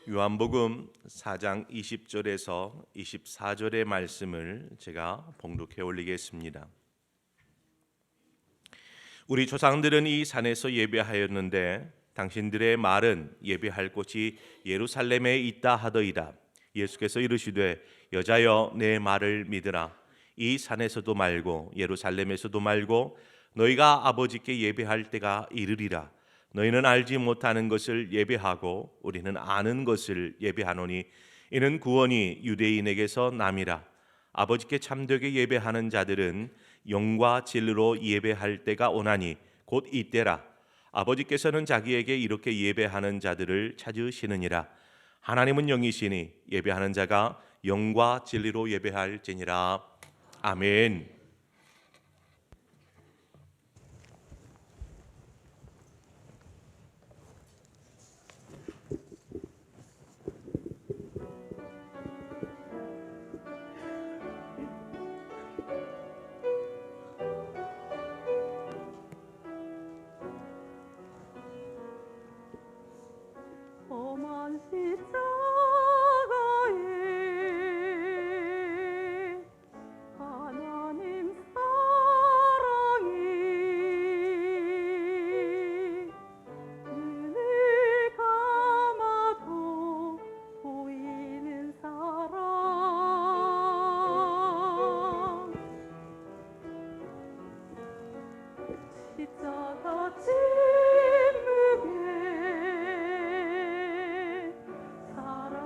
요한복음 4장 20절에서 24절의 말씀을 제가 봉독해 올리겠습니다. 우리 조상들은 이 산에서 예배하였는데 당신들의 말은 예배할 곳이 예루살렘에 있다 하더이다. 예수께서 이르시되 여자여 내 말을 믿으라. 이 산에서도 말고 예루살렘에서도 말고 너희가 아버지께 예배할 때가 이르리라. 너희는 알지 못하는 것을 예배하고 우리는 아는 것을 예배하노니 이는 구원이 유대인에게서 남이라. 아버지께 참되게 예배하는 자들은 영과 진리로 예배할 때가 오나니 곧 이때라. 아버지께서는 자기에게 이렇게 예배하는 자들을 찾으시느니라. 하나님은 영이시니 예배하는 자가 영과 진리로 예배할지니라. 아멘. 험한 십자가에 하나님 사랑이 눈을 감아도 보이는 사랑 십자가 침묵에 사랑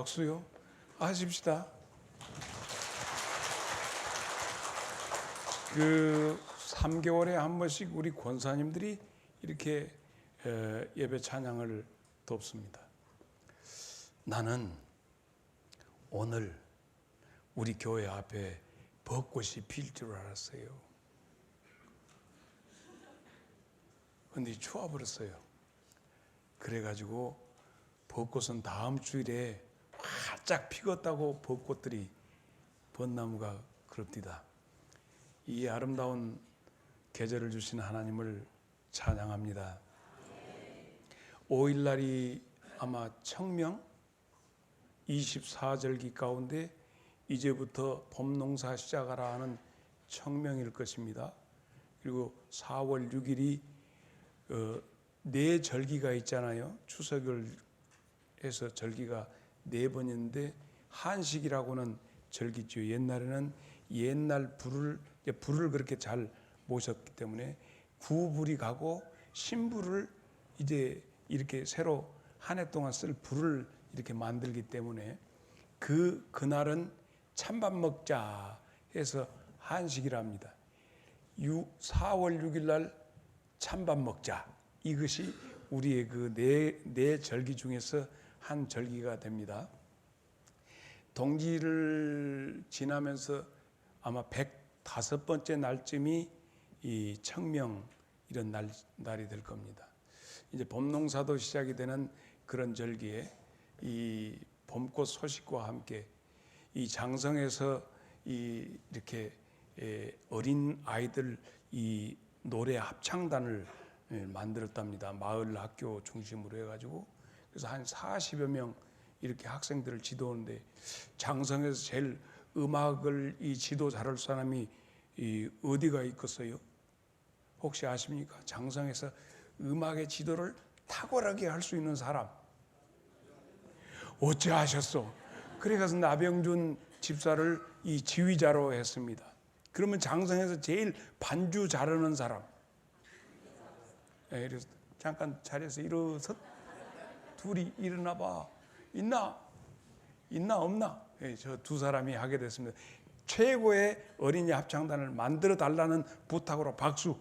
박수요. 하십시다. 그 3개월에 한 번씩 우리 권사님들이 이렇게 예배 찬양을 돕습니다. 나는 오늘 우리 교회 앞에 벚꽃이 필 줄 알았어요. 근데 추워버렸어요. 그래가지고 벚꽃은 다음 주일에 활짝 피었다고 벚꽃들이 벚나무가 그럽디다. 이 아름다운 계절을 주신 하나님을 찬양합니다. 5일날이 아마 청명 24절기 가운데 이제부터 봄농사 시작하라 하는 청명일 것입니다. 그리고 4월 6일이 네 절기가 있잖아요. 추석을 해서 절기가 4번인데 한식이라고는 절기죠. 옛날에는 옛날 불을 그렇게 잘 모셨기 때문에 구불이 가고 신불을 이제 이렇게 새로 한 해 동안 쓸 불을 이렇게 만들기 때문에 그날은 찬밥 먹자 해서 한식이랍니다. 4월 6일 날 찬밥 먹자. 이것이 우리의 그 네 절기 중에서 한 절기가 됩니다. 동지를 지나면서 아마 105번째 날쯤이 이 청명 이런 날이 될 겁니다. 이제 봄농사도 시작이 되는 그런 절기에 이 봄꽃 소식과 함께 이 장성에서 이렇게 어린 아이들 이 노래 합창단을 만들었답니다. 마을 학교 중심으로 해가지고 그래서 한 40여 명 이렇게 학생들을 지도하는데 장성에서 제일 음악을 이 지도 잘할 사람이 어디가 있겠어요? 혹시 아십니까? 장성에서 음악의 지도를 탁월하게 할 수 있는 사람. 어찌 아셨어? 그래서 나병준 집사를 이 지휘자로 했습니다. 그러면 장성에서 제일 반주 잘하는 사람. 그래서 잠깐 자리에서 일어서 둘이 일어나 봐. 있나 없나? 저 두 사람이 하게 됐습니다. 최고의 어린이 합창단을 만들어 달라는 부탁으로 박수.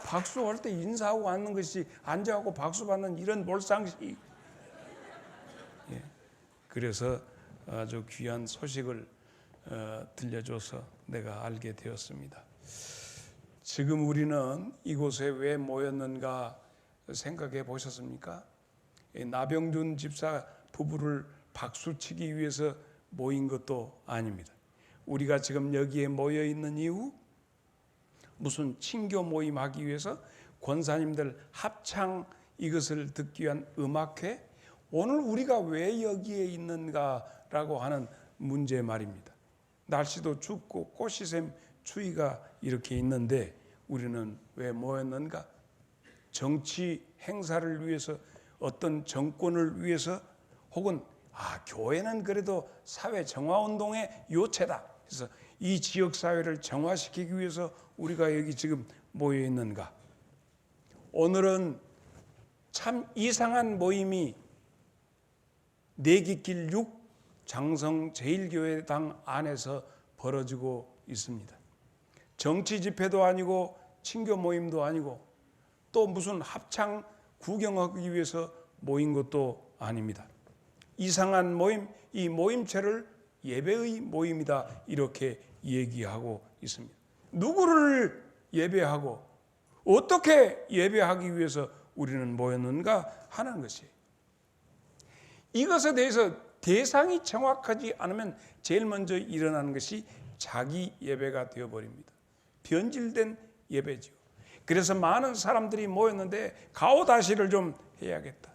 박수할 때 인사하고 앉는 것이 앉아갖고 박수 받는 이런 몰상식. 그래서 아주 귀한 소식을 들려줘서 내가 알게 되었습니다. 지금 우리는 이곳에 왜 모였는가 생각해 보셨습니까? 나병준 집사 부부를 박수치기 위해서 모인 것도 아닙니다. 우리가 지금 여기에 모여 있는 이유 무슨 친교 모임 하기 위해서 권사님들 합창 이것을 듣기 위한 음악회 오늘 우리가 왜 여기에 있는가라고 하는 문제 말입니다. 날씨도 춥고 꽃이샘 추위가 이렇게 있는데 우리는 왜 모였는가? 정치 행사를 위해서 어떤 정권을 위해서 혹은 교회는 그래도 사회 정화운동의 요체다. 그래서 이 지역 사회를 정화시키기 위해서 우리가 여기 지금 모여 있는가? 오늘은 참 이상한 모임이 내깃길 6 장성 제1교회당 안에서 벌어지고 있습니다. 정치 집회도 아니고 친교 모임도 아니고 또 무슨 합창 구경하기 위해서 모인 것도 아닙니다. 이상한 모임, 이 모임체를 예배의 모임이다 이렇게 얘기하고 있습니다. 누구를 예배하고 어떻게 예배하기 위해서 우리는 모였는가 하는 것이에요. 이것에 대해서 대상이 정확하지 않으면 제일 먼저 일어나는 것이 자기 예배가 되어버립니다. 변질된 예배죠. 그래서 많은 사람들이 모였는데 가오다시를 좀 해야겠다.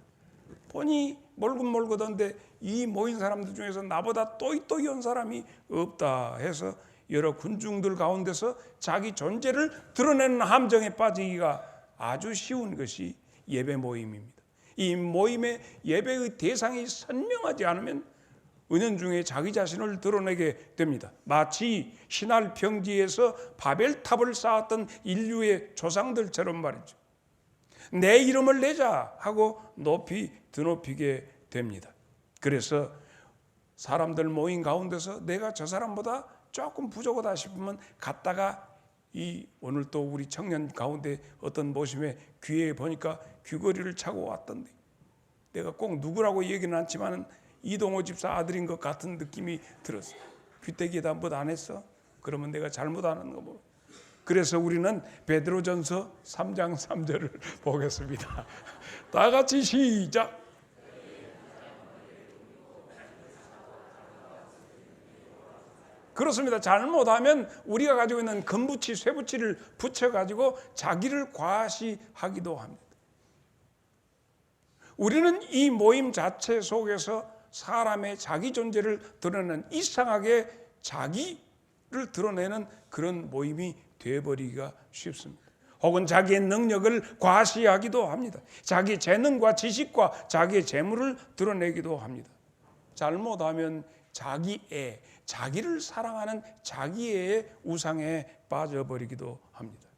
보니 몰긋몰긋한데 이 모인 사람들 중에서 나보다 또이또이한 사람이 없다 해서 여러 군중들 가운데서 자기 존재를 드러내는 함정에 빠지기가 아주 쉬운 것이 예배 모임입니다. 이 모임의 예배의 대상이 선명하지 않으면 은연중에 자기 자신을 드러내게 됩니다. 마치 신할 평지에서 바벨탑을 쌓았던 인류의 조상들처럼 말이죠. 내 이름을 내자 하고 높이 드높이게 됩니다. 그래서 사람들 모임 가운데서 내가 저 사람보다 조금 부족하다 싶으면 갔다가 오늘 또 우리 청년 가운데 어떤 모심에 귀에 보니까 귀걸이를 차고 왔던데, 내가 꼭 누구라고 얘기는 않지만은 이동호 집사 아들인 것 같은 느낌이 들었어요. 귀때기에다 뭐 안 했어? 그러면 내가 잘못하는 거 뭐. 그래서 우리는 베드로전서 3장 3절을 보겠습니다. 다 같이 시작. 그렇습니다. 잘못하면 우리가 가지고 있는 금붙이, 쇠붙이를 붙여가지고 자기를 과시하기도 합니다. 우리는 이 모임 자체 속에서 사람의 자기 존재를 드러내는, 이상하게 자기를 드러내는 그런 모임이 되어버리기가 쉽습니다. 혹은 자기의 능력을 과시하기도 합니다. 자기 재능과 지식과 자기의 재물을 드러내기도 합니다. 잘못하면 자기애, 자기를 사랑하는 자기애의 우상에 빠져버리기도 합니다.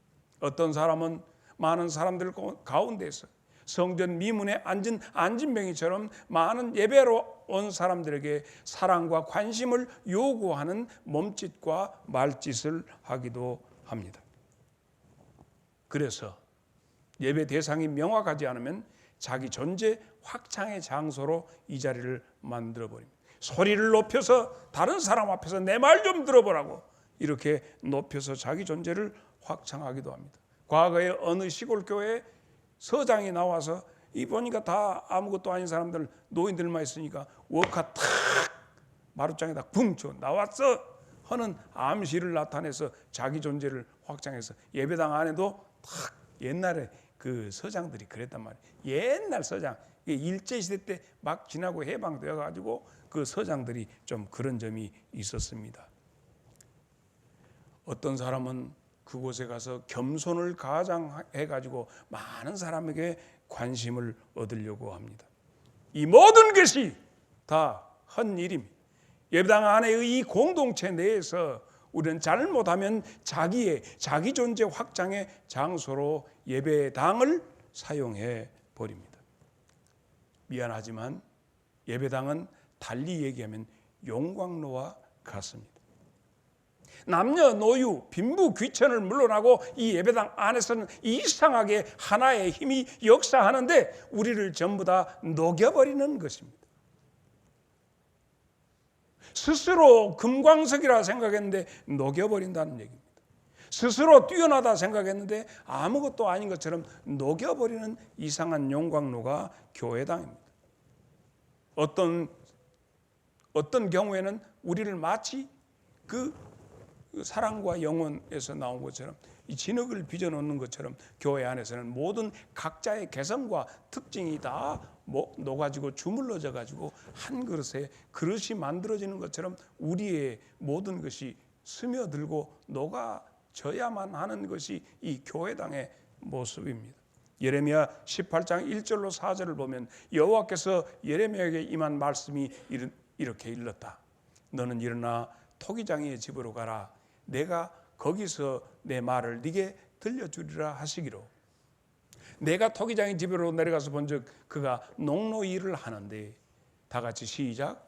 어떤 사람은 많은 사람들 가운데서 성전 미문에 앉은 안진뱅이처럼 많은 예배로 온 사람들에게 사랑과 관심을 요구하는 몸짓과 말짓을 하기도 합니다. 그래서 예배 대상이 명확하지 않으면 자기 존재 확장의 장소로 이 자리를 만들어버립니다. 소리를 높여서 다른 사람 앞에서 내 말 좀 들어보라고 이렇게 높여서 자기 존재를 확장하기도 합니다. 과거에 어느 시골 교회에 서장이 나와서 이 보니까 다 아무것도 아닌 사람들, 노인들만 있으니까 워카 탁 마루장에다 붕 쳐 나왔어 하는 암시를 나타내서 자기 존재를 확장해서 예배당 안에도 탁, 옛날에 그 서장들이 그랬단 말이에요. 옛날 서장, 일제시대 때 막 지나고 해방되어 가지고 그 서장들이 좀 그런 점이 있었습니다. 어떤 사람은 그곳에 가서 겸손을 가장해 가지고 많은 사람에게 관심을 얻으려고 합니다. 이 모든 것이 다 헛일입니다. 예배당 안의 이 공동체 내에서 우리는 잘못하면 자기 존재 확장의 장소로 예배당을 사용해 버립니다. 미안하지만 예배당은 달리 얘기하면 용광로와 같습니다. 남녀노유, 빈부, 귀천을 물러나고 이 예배당 안에서는 이상하게 하나의 힘이 역사하는데 우리를 전부 다 녹여버리는 것입니다. 스스로 금광석이라 생각했는데 녹여버린다는 얘기입니다. 스스로 뛰어나다 생각했는데 아무것도 아닌 것처럼 녹여버리는 이상한 용광로가 교회당입니다. 어떤 경우에는 우리를 마치 그 사랑과 영혼에서 나온 것처럼 이 진흙을 빚어놓는 것처럼 교회 안에서는 모든 각자의 개성과 특징이 다 녹아지고 주물러져 가지고 한 그릇에 그릇이 만들어지는 것처럼 우리의 모든 것이 스며들고 녹아져야만 하는 것이 이 교회당의 모습입니다. 예레미야 18장 1절로 4절을 보면 여호와께서 예레미야에게 임한 말씀이 이렇게 일렀다. 너는 일어나 토기장이의 집으로 가라. 내가 거기서 내 말을 네게 들려주리라 하시기로. 내가 토기장의 집으로 내려가서 본즉 그가 농로 일을 하는데, 다 같이 시작.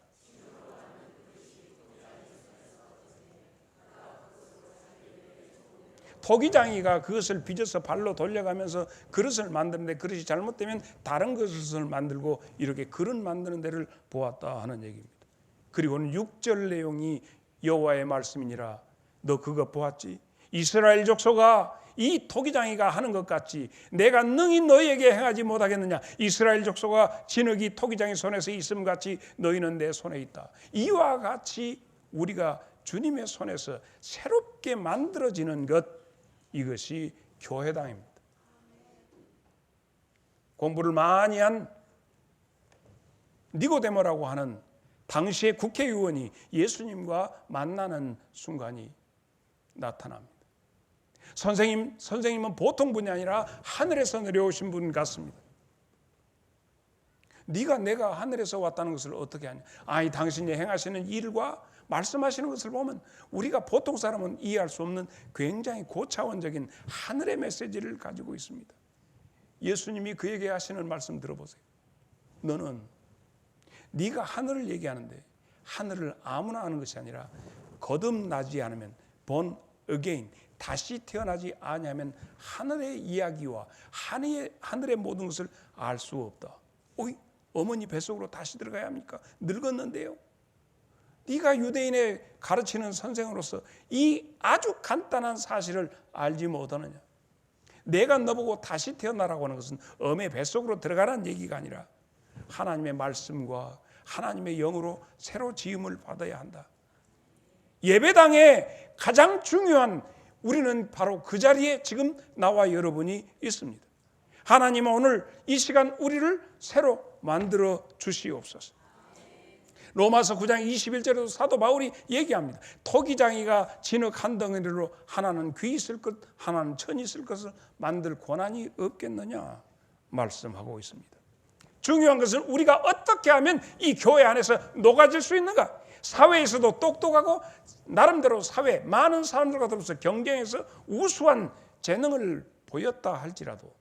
토기장이가 그것을 빚어서 발로 돌려가면서 그릇을 만드는데 그릇이 잘못되면 다른 그릇을 만들고 이렇게 그릇 만드는 데를 보았다 하는 얘기입니다. 그리고는 6절 내용이 여호와의 말씀이니라. 너 그거 보았지? 이스라엘 족속아, 이 토기장이가 하는 것 같이 내가 능히 너희에게 행하지 못하겠느냐? 이스라엘 족속아, 진흙이 토기장의 손에서 있음 같이 너희는 내 손에 있다. 이와 같이 우리가 주님의 손에서 새롭게 만들어지는 것, 이것이 교회당입니다. 공부를 많이 한 니고데모라고 하는 당시의 국회의원이 예수님과 만나는 순간이 나타납니다. 선생님은 보통 분이 아니라 하늘에서 내려오신 분 같습니다. 네가 내가 하늘에서 왔다는 것을 어떻게 하냐? 아니, 당신이 행하시는 일과 말씀하시는 것을 보면 우리가 보통 사람은 이해할 수 없는 굉장히 고차원적인 하늘의 메시지를 가지고 있습니다. 예수님이 그에게 하시는 말씀 들어보세요. 너는 네가 하늘을 얘기하는데 하늘을 아무나 아는 것이 아니라 거듭나지 않으면 born again, 다시 태어나지 아니하면 하늘의 이야기와 하늘의 모든 것을 알 수 없다. 어이, 어머니 뱃속으로 다시 들어가야 합니까? 늙었는데요. 네가 유대인의 가르치는 선생으로서 이 아주 간단한 사실을 알지 못하느냐? 내가 너보고 다시 태어나라고 하는 것은 어머니 뱃속으로 들어가라는 얘기가 아니라 하나님의 말씀과 하나님의 영으로 새로 지음을 받아야 한다. 예배당에 가장 중요한 우리는 바로 그 자리에 지금 나와 여러분이 있습니다. 하나님은 오늘 이 시간 우리를 새로 만들어 주시옵소서. 로마서 9장 21절에도 사도 바울이 얘기합니다. 토기장이가 진흙 한 덩어리로 하나는 귀 있을 것, 하나는 천이 있을 것을 만들 권한이 없겠느냐 말씀하고 있습니다. 중요한 것은 우리가 어떻게 하면 이 교회 안에서 녹아질 수 있는가? 사회에서도 똑똑하고 나름대로 사회 많은 사람들과 더불어서 경쟁해서 우수한 재능을 보였다 할지라도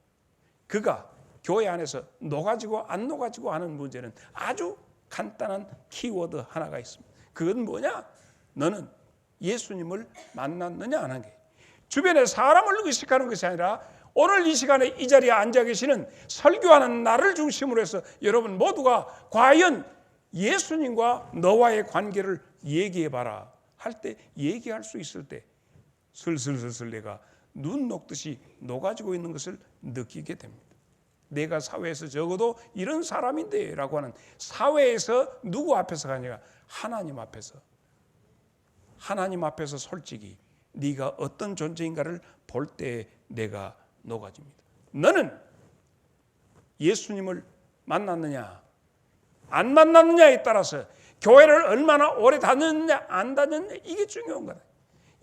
그가 교회 안에서 녹아지고 안 녹아지고 하는 문제는 아주 간단한 키워드 하나가 있습니다. 그건 뭐냐? 너는 예수님을 만났느냐 안 한 게. 주변에 사람을 의식하는 것이 아니라 오늘 이 시간에 이 자리에 앉아 계시는 설교하는 나를 중심으로 해서 여러분 모두가 과연 예수님과 너와의 관계를 얘기해봐라 할 때 얘기할 수 있을 때 슬슬슬슬 내가 눈 녹듯이 녹아지고 있는 것을 느끼게 됩니다. 내가 사회에서 적어도 이런 사람인데 라고 하는 사회에서 누구 앞에서가 아니라 하나님 앞에서 솔직히 네가 어떤 존재인가를 볼 때 내가 녹아집니다. 너는 예수님을 만났느냐 안 만났느냐에 따라서 교회를 얼마나 오래 다녔느냐 안 다녔느냐 이게 중요한 거다.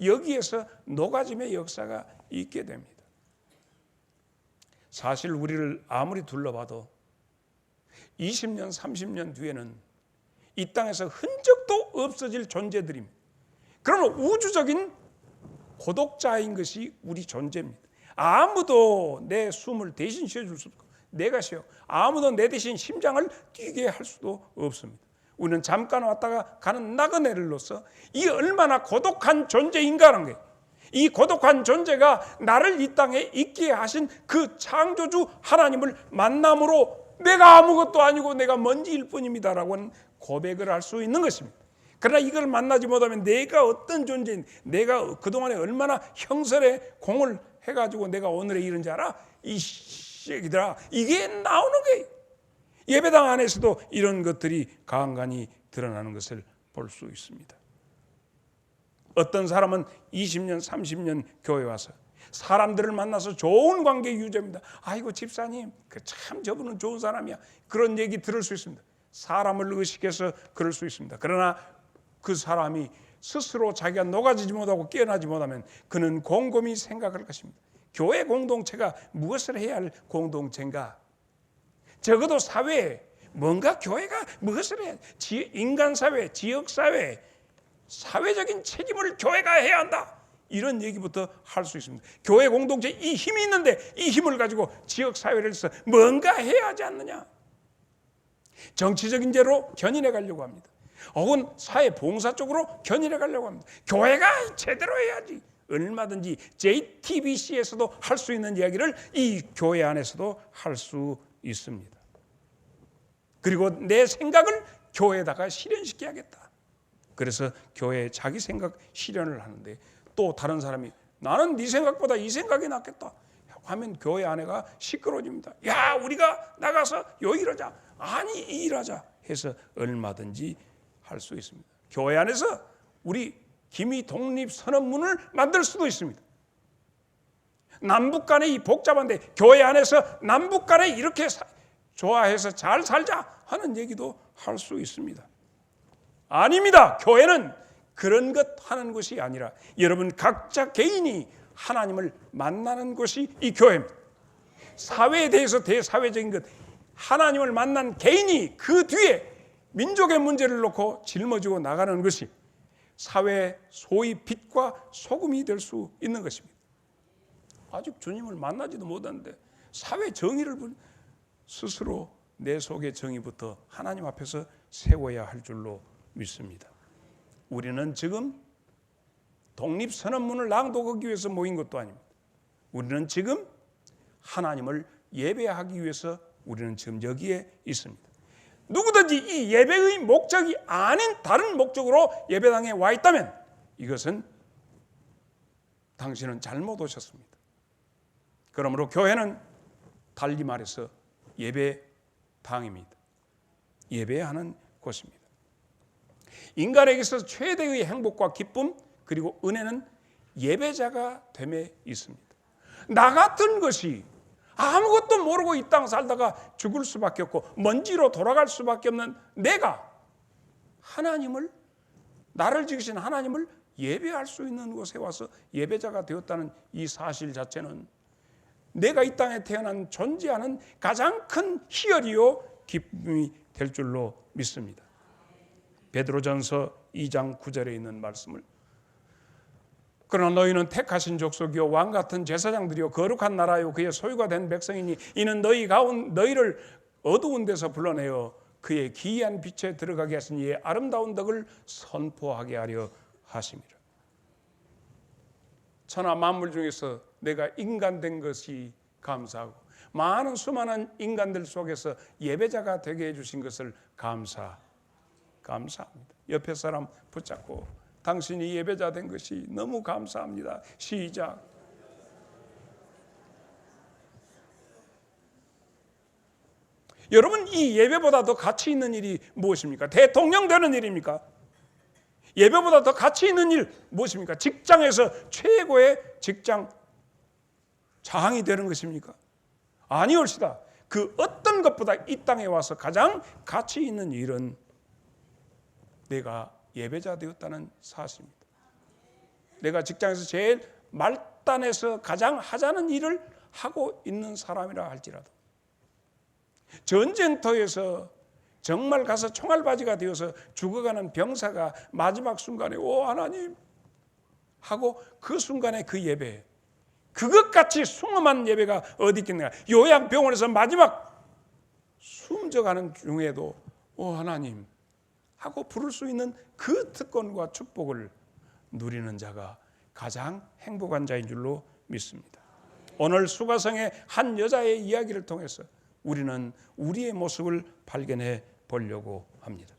여기에서 녹아짐의 역사가 있게 됩니다. 사실 우리를 아무리 둘러봐도 20년 30년 뒤에는 이 땅에서 흔적도 없어질 존재들입니다. 그러면 우주적인 고독자인 것이 우리 존재입니다. 아무도 내 숨을 대신 쉬어줄 수 없고 내가 쉬어 아무도 내 대신 심장을 뛰게 할 수도 없습니다. 우리는 잠깐 왔다가 가는 나그네들로서 이 얼마나 고독한 존재인가라는 거예요. 이 고독한 존재가 나를 이 땅에 있게 하신 그 창조주 하나님을 만남으로 내가 아무것도 아니고 내가 먼지일 뿐입니다라고 하는 고백을 할 수 있는 것입니다. 그러나 이걸 만나지 못하면 내가 어떤 존재인, 내가 그동안에 얼마나 형설의 공을 해가지고 내가 오늘에 이른지 알아? 이 새끼들아, 이게 나오는 거예요. 예배당 안에서도 이런 것들이 간간히 드러나는 것을 볼 수 있습니다. 어떤 사람은 20년, 30년 교회 와서 사람들을 만나서 좋은 관계 유지합니다. 아이고 집사님, 참 저분은 좋은 사람이야. 그런 얘기 들을 수 있습니다. 사람을 의식해서 그럴 수 있습니다. 그러나 그 사람이 스스로 자기가 녹아지지 못하고 깨어나지 못하면 그는 곰곰이 생각할 것입니다. 교회 공동체가 무엇을 해야 할 공동체인가? 적어도 사회에 뭔가 교회가 무엇을 해야 인간사회, 지역사회, 사회적인 책임을 교회가 해야 한다. 이런 얘기부터 할 수 있습니다. 교회 공동체에 이 힘이 있는데 이 힘을 가지고 지역사회에서 뭔가 해야 하지 않느냐. 정치적인 죄로 견인해 가려고 합니다. 혹은 사회 봉사 쪽으로 견인해 가려고 합니다. 교회가 제대로 해야지. 얼마든지 JTBC에서도 할 수 있는 이야기를 이 교회 안에서도 할 수 있습니다. 그리고 내 생각을 교회에다가 실현시켜야겠다. 그래서 교회에 자기 생각 실현을 하는데 또 다른 사람이 나는 네 생각보다 이 생각이 낫겠다 하면 교회 안에가 시끄러워집니다. 야, 우리가 나가서 요 일하자. 아니, 이 일하자 해서 얼마든지 할 수 있습니다. 교회 안에서 우리 기미 독립 선언문을 만들 수도 있습니다. 남북 간에 이 복잡한데 교회 안에서 남북 간에 이렇게 좋아해서 잘 살자 하는 얘기도 할 수 있습니다. 아닙니다. 교회는 그런 것 하는 것이 아니라 여러분 각자 개인이 하나님을 만나는 것이 이 교회입니다. 사회에 대해서 대사회적인 것, 하나님을 만난 개인이 그 뒤에 민족의 문제를 놓고 짊어지고 나가는 것이 사회의 소위 빛과 소금이 될 수 있는 것입니다. 아직 주님을 만나지도 못하는데 사회 정의를 스스로 내 속의 정의부터 하나님 앞에서 세워야 할 줄로 믿습니다. 우리는 지금 독립선언문을 낭독하기 위해서 모인 것도 아닙니다. 우리는 지금 하나님을 예배하기 위해서 우리는 지금 여기에 있습니다. 누구든지 이 예배의 목적이 아닌 다른 목적으로 예배당에 와 있다면 이것은 당신은 잘못 오셨습니다. 그러므로 교회는 달리 말해서 예배당입니다. 예배하는 곳입니다. 인간에게서 최대의 행복과 기쁨 그리고 은혜는 예배자가 됨에 있습니다. 나 같은 것이 아무것도 모르고 이 땅 살다가 죽을 수밖에 없고 먼지로 돌아갈 수밖에 없는 내가 하나님을, 나를 지으신 하나님을 예배할 수 있는 곳에 와서 예배자가 되었다는 이 사실 자체는 내가 이 땅에 태어난 존재하는 가장 큰 희열이요 기쁨이 될 줄로 믿습니다. 베드로전서 2장 9절에 있는 말씀을, 그러나 너희는 택하신 족속이요 왕 같은 제사장들이요 거룩한 나라요 그의 소유가 된 백성이니 이는 너희를 어두운 데서 불러내어 그의 기이한 빛에 들어가게 하신 이의 아름다운 덕을 선포하게 하려 하심이라. 천하 만물 중에서 내가 인간 된 것이 감사하고 많은 수많은 인간들 속에서 예배자가 되게 해주신 것을 감사합니다. 옆에 사람 붙잡고 당신이 예배자 된 것이 너무 감사합니다. 시작. 여러분, 이 예배보다 더 가치 있는 일이 무엇입니까? 대통령 되는 일입니까? 예배보다 더 가치 있는 일 무엇입니까? 직장에서 최고의 직장 장이 되는 것입니까? 아니올시다. 그 어떤 것보다 이 땅에 와서 가장 가치 있는 일은 내가 예배자 되었다는 사실입니다. 내가 직장에서 제일 말단에서 가장 하자는 일을 하고 있는 사람이라 할지라도 전쟁터에서 정말 가서 총알바지가 되어서 죽어가는 병사가 마지막 순간에 오 하나님 하고 그 순간에 그 예배, 그것같이 숭엄한 예배가 어디 있겠는가. 요양병원에서 마지막 숨져가는 중에도 오 하나님 하고 부를 수 있는 그 특권과 축복을 누리는 자가 가장 행복한 자인 줄로 믿습니다. 오늘 수가성의 한 여자의 이야기를 통해서 우리는 우리의 모습을 발견해 보려고 합니다.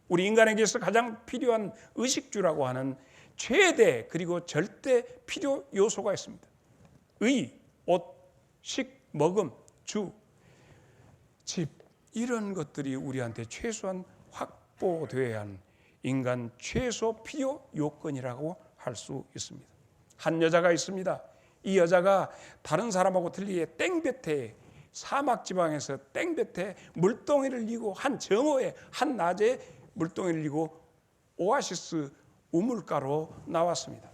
우리 인간에게서 가장 필요한 의식주라고 하는 최대 그리고 절대 필요 요소가 있습니다. 의, 옷, 식, 먹음, 주, 집 이런 것들이 우리한테 최소한 확보되어야 하는 인간 최소 필요 요건이라고 할 수 있습니다. 한 여자가 있습니다. 이 여자가 다른 사람하고 틀리게 땡볕에 사막 지방에서 땡볕에 물동이를 이고 한 정오에 한 낮에 물동이를 이고 오아시스 우물가로 나왔습니다.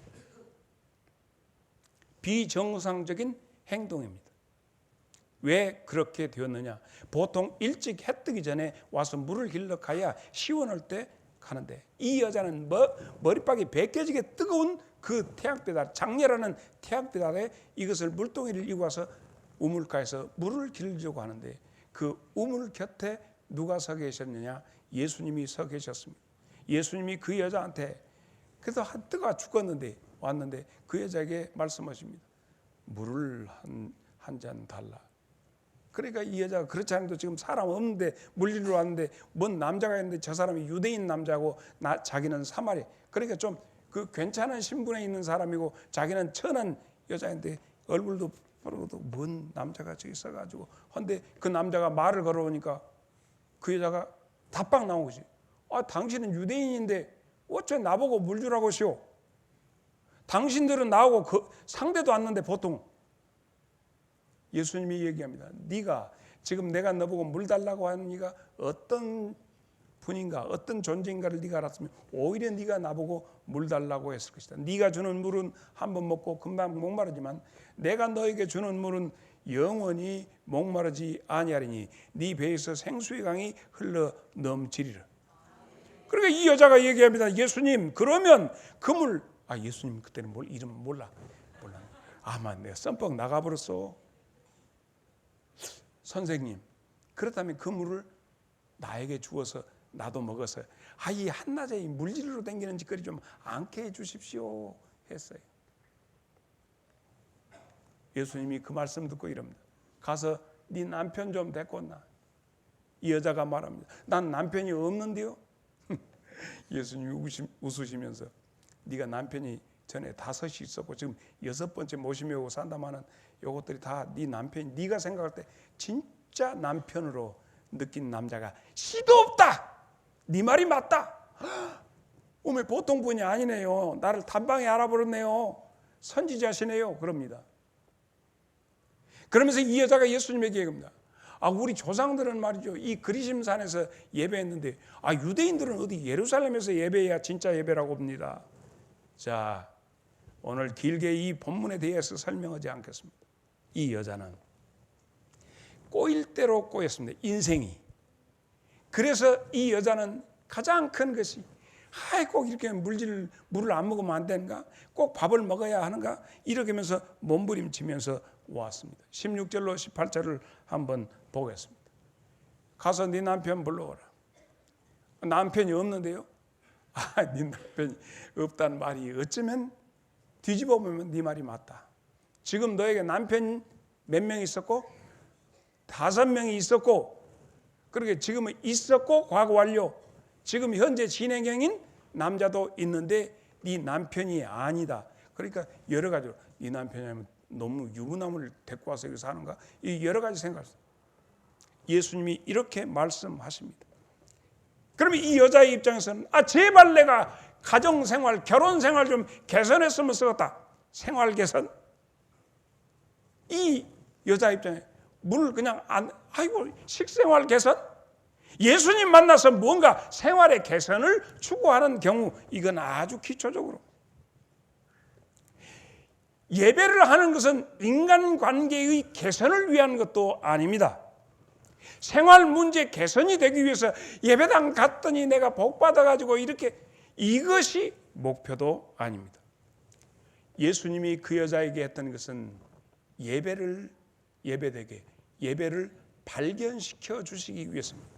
비정상적인 행동입니다. 왜 그렇게 되었느냐? 보통 일찍 해 뜨기 전에 와서 물을 길러 가야 시원할 때 가는데 이 여자는 머리박이 벗겨지게 뜨거운 그 태양빛 아래, 장렬하는 태양빛 아래 이것을 물동이를 이고 와서 우물가에서 물을 길려고 하는데 그 우물 곁에 누가 서 계셨느냐? 예수님이 서 계셨습니다. 예수님이 그 여자한테 그래서 한 뜨가 죽었는데 왔는데 그 여자에게 말씀하십니다. 물을 한 잔 달라. 그러니까 이 여자가 그렇지 않아도 지금 사람 없는데 물리러 왔는데 뭔 남자가 있는데 저 사람이 유대인 남자고 자기는 사마리. 그러니까 좀 그 괜찮은 신분에 있는 사람이고 자기는 천한 여자인데 얼굴도 모르고도 뭔 남자가 저기 있어가지고 근데 그 남자가 말을 걸어오니까 그 여자가 답방 나온 거지. 아 당신은 유대인인데 어째 나보고 물 주라고 시오. 당신들은 나하고 상대도 않는데 보통 예수님이 얘기합니다. 네가 지금 내가 너보고 물 달라고 하는 네가 어떤 분인가 어떤 존재인가를 네가 알았으면 오히려 네가 나보고 물 달라고 했을 것이다. 네가 주는 물은 한번 먹고 금방 목마르지만 내가 너에게 주는 물은 영원히 목마르지 아니하리니 네 배에서 생수의 강이 흘러 넘치리라. 그러니까 이 여자가 얘기합니다. 예수님 그러면 그 물 예수님 그때는 이름 몰라. 아마 내가 썸뻑 나가버렸어. 선생님, 그렇다면 그 물을 나에게 주어서 나도 먹어서 이 한낮에 이 물질로 댕기는 짓거리 좀 않게 해주십시오 했어요. 예수님이 그 말씀 듣고 이럽니다. 가서 네 남편 좀 데리고 온나. 이 여자가 말합니다. 난 남편이 없는데요. 예수님이 웃으시면서 네가 남편이 전에 5이 있었고 지금 6번째 모심이 오고 산다마는 이것들이 다 네 남편이 네가 생각할 때 진짜 남편으로 느낀 남자가 시도 없다. 네 말이 맞다. 어머, 보통 분이 아니네요. 나를 단방에 알아버렸네요. 선지자시네요. 그럽니다. 그러면서 이 여자가 예수님에게 얘기합니다. 우리 조상들은 말이죠, 이 그리심산에서 예배했는데 유대인들은 어디 예루살렘에서 예배해야 진짜 예배라고 봅니다. 자, 오늘 길게 이 본문에 대해서 설명하지 않겠습니다. 이 여자는 꼬일 대로 꼬였습니다. 인생이. 그래서 이 여자는 가장 큰 것이 꼭 이렇게 물을 안 먹으면 안 되는가? 꼭 밥을 먹어야 하는가? 이렇게 하면서 몸부림치면서 왔습니다. 16절로 18절을 한번 보겠습니다. 가서 네 남편 불러오라. 남편이 없는데요. 네 남편이 없다는 말이 어쩌면 뒤집어 보면 네 말이 맞다. 지금 너에게 남편 몇 명 있었고 5명이 있었고, 그렇게 지금은 있었고 과거 완료. 지금 현재 진행 중인 남자도 있는데 네 남편이 아니다. 그러니까 여러 가지로 네 남편이면 너무 유부남을 데리고 와서 여기 사는가? 이 여러 가지 생각을. 예수님이 이렇게 말씀하십니다. 그러면 이 여자의 입장에서는 제발 내가 가정생활, 결혼생활 좀 개선했으면 쓰겠다. 생활 개선. 이 여자 입장에 물 그냥 식생활 개선? 예수님 만나서 뭔가 생활의 개선을 추구하는 경우, 이건 아주 기초적으로. 예배를 하는 것은 인간관계의 개선을 위한 것도 아닙니다. 생활 문제 개선이 되기 위해서 예배당 갔더니 내가 복 받아가지고 이것이 목표도 아닙니다. 예수님이 그 여자에게 했던 것은 예배를 발견시켜 주시기 위해서입니다.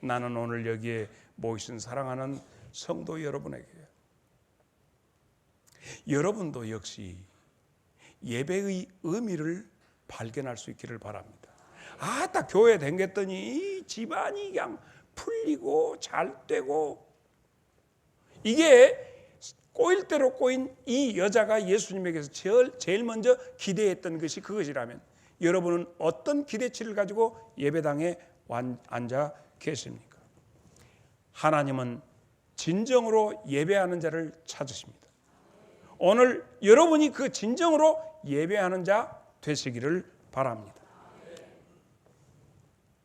나는 오늘 여기에 모이신 사랑하는 성도 여러분에게, 여러분도 역시 예배의 의미를 발견할 수 있기를 바랍니다. 딱 교회 댕겼더니 집안이 그냥 풀리고 잘 되고, 이게 꼬일 대로 꼬인 이 여자가 예수님에게서 제일 먼저 기대했던 것이 그것이라면, 여러분은 어떤 기대치를 가지고 예배당에 앉아 계십니까? 하나님은 진정으로 예배하는 자를 찾으십니다. 오늘 여러분이 그 진정으로 예배하는 자 되시기를 바랍니다.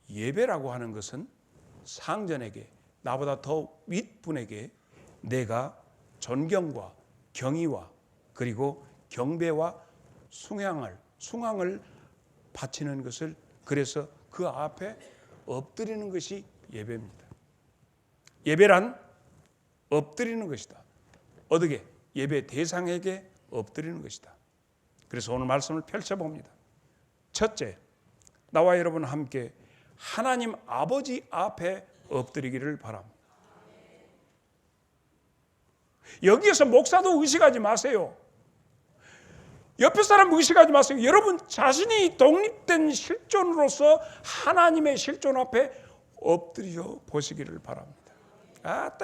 예배라고 하는 것은 상전에게, 나보다 더 윗분에게 내가 존경과 경의와 그리고 경배와 숭앙을 바치는 것을, 그래서 그 앞에 엎드리는 것이 예배입니다. 예배란 엎드리는 것이다. 어떻게? 예배 대상에게 엎드리는 것이다. 그래서 오늘 말씀을 펼쳐봅니다. 첫째, 나와 여러분 함께 하나님 아버지 앞에 엎드리기를 바랍니다. 여기에서 목사도 의식하지 마세요. 옆에 사람 의식하지 마세요. 여러분 자신이 독립된 실존으로서 하나님의 실존 앞에 엎드려 보시기를 바랍니다.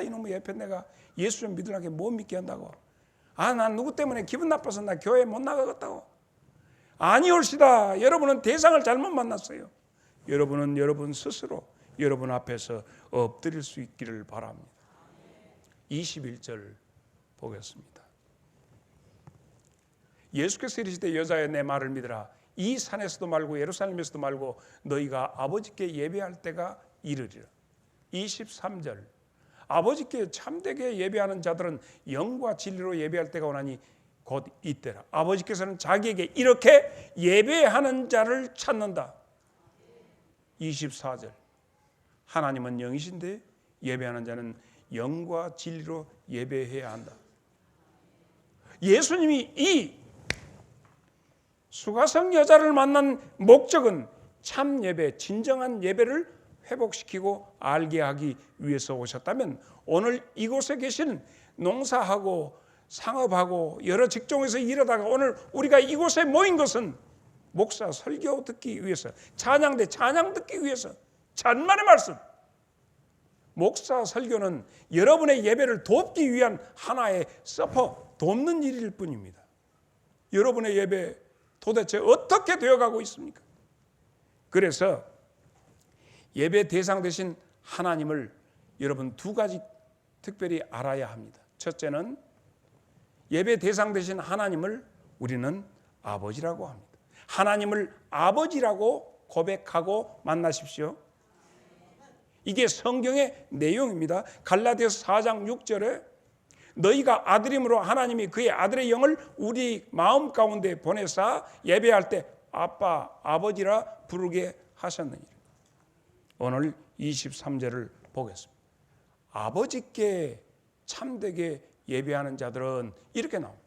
이놈의 옆에 내가 예수 좀 믿으라게 못 믿게 한다고. 난 누구 때문에 기분 나빠서 나 교회 못 나가겠다고. 아니올시다. 여러분은 대상을 잘못 만났어요. 여러분은 여러분 스스로 여러분 앞에서 엎드릴 수 있기를 바랍니다. 21절 보겠습니다. 예수께서 이르시되 여자여 내 말을 믿으라. 이 산에서도 말고 예루살렘에서도 말고 너희가 아버지께 예배할 때가 이르리라. 23절 아버지께 참되게 예배하는 자들은 영과 진리로 예배할 때가 오나니 곧 이때라. 아버지께서는 자기에게 이렇게 예배하는 자를 찾는다. 24절 하나님은 영이신데 예배하는 자는 영과 진리로 예배해야 한다. 예수님이 이 수가성 여자를 만난 목적은 참 예배, 진정한 예배를 회복시키고 알게 하기 위해서 오셨다면 오늘 이곳에 계신 농사하고 상업하고 여러 직종에서 일하다가 오늘 우리가 이곳에 모인 것은 목사 설교 듣기 위해서, 찬양대 찬양 듣기 위해서, 천만의 말씀. 목사 설교는 여러분의 예배를 돕기 위한 하나의 서퍼, 돕는 일일 뿐입니다. 여러분의 예배 도대체 어떻게 되어가고 있습니까? 그래서 예배 대상 되신 하나님을 여러분 두 가지 특별히 알아야 합니다. 첫째는 예배 대상 되신 하나님을 우리는 아버지라고 합니다. 하나님을 아버지라고 고백하고 만나십시오. 이게 성경의 내용입니다. 갈라디아서 4장 6절에 너희가 아들임으로 하나님이 그의 아들의 영을 우리 마음 가운데 보내사 예배할 때 아빠, 아버지라 부르게 하셨느니라. 오늘 23절을 보겠습니다. 아버지께 참되게 예배하는 자들은 이렇게 나옵니다.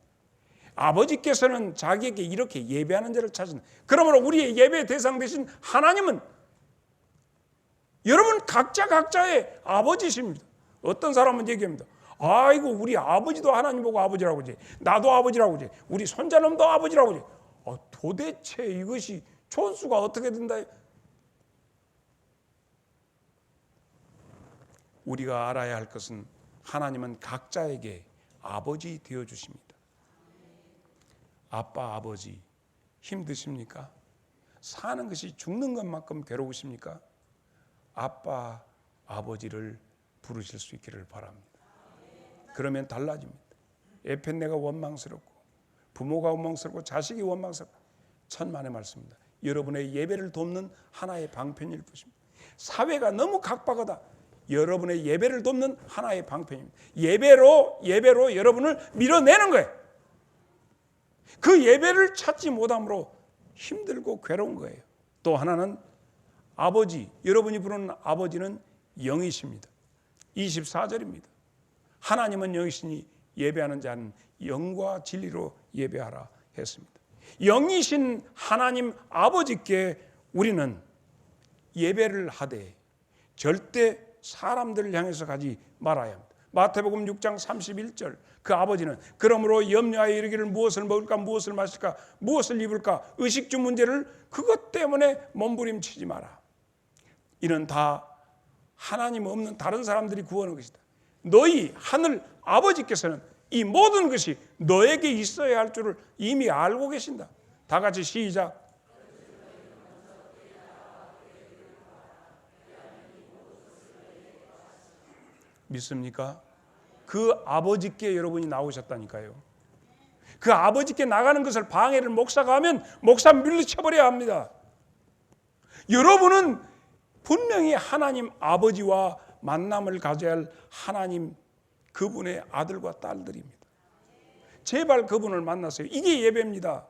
아버지께서는 자기에게 이렇게 예배하는 자를 찾으신. 그러므로 우리의 예배 대상 되신 하나님은 여러분 각자의 아버지십니다. 어떤 사람은 얘기합니다. 아이고 우리 아버지도 하나님 보고 아버지라고 하지. 나도 아버지라고 하지. 우리 손자놈도 아버지라고 하지. 도대체 이것이 촌수가 어떻게 된다. 우리가 알아야 할 것은 하나님은 각자에게 아버지 되어주십니다. 아빠, 아버지 힘드십니까? 사는 것이 죽는 것만큼 괴로우십니까? 아빠, 아버지를 부르실 수 있기를 바랍니다. 그러면 달라집니다. 에펜네가 원망스럽고 부모가 원망스럽고 자식이 원망스럽고 천만의 말씀입니다. 여러분의 예배를 돕는 하나의 방편일 것입니다. 사회가 너무 각박하다. 여러분의 예배를 돕는 하나의 방편입니다. 예배로 여러분을 밀어내는 거예요. 그 예배를 찾지 못함으로 힘들고 괴로운 거예요. 또 하나는 아버지, 여러분이 부르는 아버지는 영이십니다. 24절입니다. 하나님은 영이시니 예배하는 자는 영과 진리로 예배하라 했습니다. 영이신 하나님 아버지께 우리는 예배를 하되 절대 사람들을 향해서 가지 말아야 합니다. 마태복음 6장 31절 그 아버지는 그러므로 염려하여 이르기를 무엇을 먹을까 무엇을 마실까 무엇을 입을까 의식주 문제를 그것 때문에 몸부림치지 마라. 이는 다 하나님 없는 다른 사람들이 구하는 것이다. 너희 하늘 아버지께서는 이 모든 것이 너에게 있어야 할 줄을 이미 알고 계신다. 다 같이 시작. 믿습니까? 그 아버지께 여러분이 나오셨다니까요. 그 아버지께 나가는 것을 방해를 목사가 하면 목사 물리쳐버려야 합니다. 여러분은 분명히 하나님 아버지와 만남을 가져야 할 하나님 그분의 아들과 딸들입니다. 제발 그분을 만나세요. 이게 예배입니다.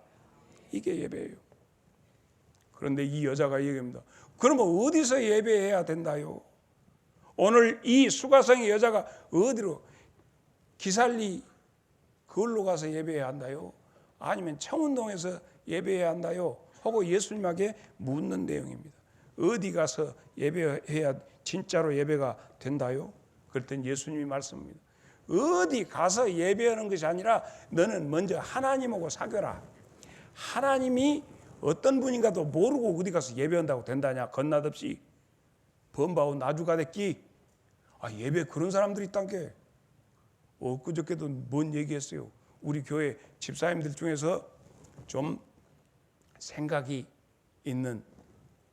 이게 예배예요. 그런데 이 여자가 얘기합니다. 그러면 어디서 예배해야 된다요? 오늘 이 수가성의 여자가 어디로 기살리 그걸로 가서 예배해야 한다요? 아니면 청운동에서 예배해야 한다요? 하고 예수님에게 묻는 내용입니다. 어디 가서 예배해야 진짜로 예배가 된다요? 그럴 땐 예수님이 말씀합니다. 어디 가서 예배하는 것이 아니라 너는 먼저 하나님하고 사귀어라. 하나님이 어떤 분인가도 모르고 어디 가서 예배한다고 된다냐? 건낫없이 범바오 나주가 됐기. 예배 그런 사람들이 있단 게 엊그저께도 뭔 얘기했어요. 우리 교회 집사님들 중에서 좀 생각이 있는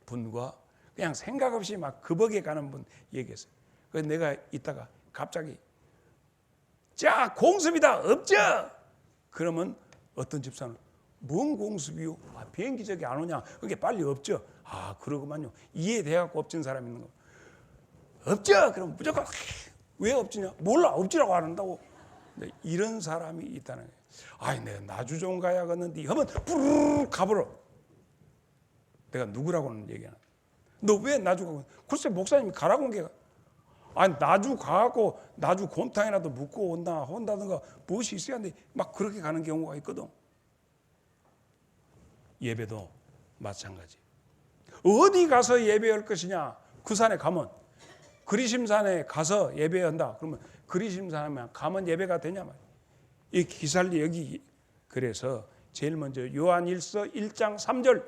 분과 그냥 생각 없이 막 급하게 가는 분 얘기했어요. 그래서 내가 있다가 갑자기 자 공습이다 없죠? 그러면 어떤 집사는 뭔 공습이요? 비행기 저기 안 오냐? 그게 빨리 없죠? 그러구만요. 이해돼갖고 엎친 사람이 있는 거. 없죠? 그럼 무조건 왜 없지냐? 몰라 없지라고 안 한다고. 이런 사람이 있다는 거예요. 내가 나주종 가야겠는데 하면 부르르 가버려. 내가 누구라고는 얘기하는. 너 왜 나주 가고? 글쎄 목사님이 가라고 한 게. 나주 가고 나주 곰탕이라도 묵고 온다든가 무엇이 있어야 하는데 막 그렇게 가는 경우가 있거든. 예배도 마찬가지. 어디 가서 예배할 것이냐? 그 산에 가면, 그리심산에 가서 예배한다. 그러면 그리심산에 가면 예배가 되냐 말이야. 이 기살리 여기. 그래서 제일 먼저 요한일서 1장 3절,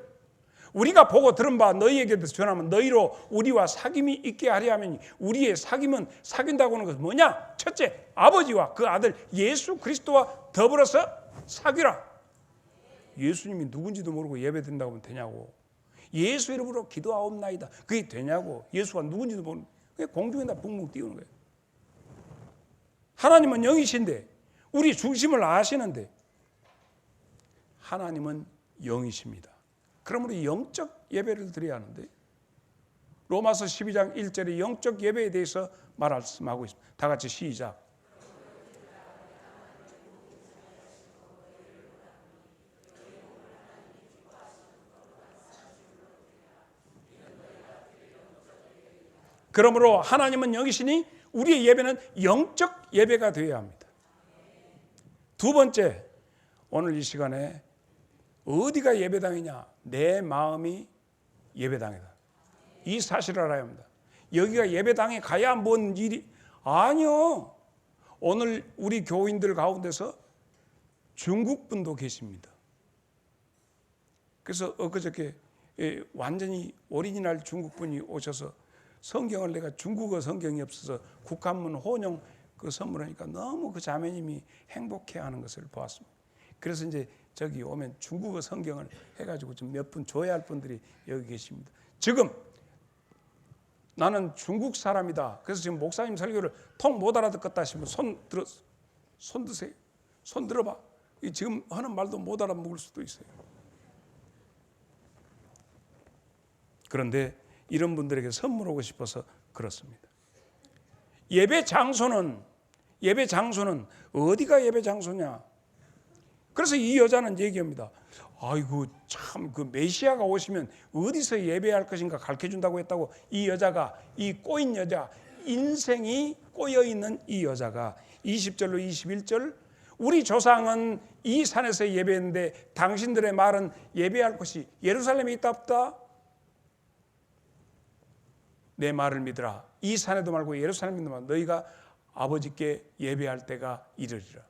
우리가 보고 들은 바 너희에게도 전하면 너희로 우리와 사귐이 있게 하려 하면, 우리의 사귐은, 사귄다고 하는 것은 뭐냐? 첫째, 아버지와 그 아들 예수 그리스도와 더불어서 사귀라. 예수님이 누군지도 모르고 예배드린다고 하면 되냐고. 예수 이름으로 기도하옵나이다. 그게 되냐고. 예수가 누군지도 모르는, 그게 공중에다 붕붕 띄우는 거예요. 하나님은 영이신데, 우리 중심을 아시는데, 하나님은 영이십니다. 그러므로 영적 예배를 드려야 하는데, 로마서 12장 1절에 영적 예배에 대해서 말씀하고 있습니다. 다 같이 시작. 그러므로 하나님은 영이시니 우리의 예배는 영적 예배가 되어야 합니다. 두 번째, 오늘 이 시간에 어디가 예배당이냐? 내 마음이 예배당이다. 이 사실을 알아야 합니다. 여기가 예배당에 가야 뭔 일이? 아니요. 오늘 우리 교인들 가운데서 중국 분도 계십니다. 그래서 엊그저께 완전히 오리지널 중국 분이 오셔서 성경을, 내가 중국어 성경이 없어서 국한문 혼용 그 선물하니까 너무 그 자매님이 행복해하는 것을 보았습니다. 그래서 이제 저기 오면 중국어 성경을 해가지고 좀 몇 분 줘야 할 분들이 여기 계십니다. 지금 나는 중국 사람이다. 그래서 지금 목사님 설교를 통 못 알아듣겠다 하시면 손 드세요. 손 들어봐. 지금 하는 말도 못 알아먹을 수도 있어요. 그런데 이런 분들에게 선물하고 싶어서 그렇습니다. 예배 장소는 어디가 예배 장소냐? 그래서 이 여자는 얘기합니다. 아이고 참, 그 메시아가 오시면 어디서 예배할 것인가 가르쳐 준다고 했다고. 이 여자가, 이 꼬인 여자, 인생이 꼬여 있는 이 여자가 20절로 21절, 우리 조상은 이 산에서 예배했는데 당신들의 말은 예배할 곳이 예루살렘에 있다 없다? 내 말을 믿으라. 이 산에도 말고 예루살렘에도 말고 너희가 아버지께 예배할 때가 이르리라.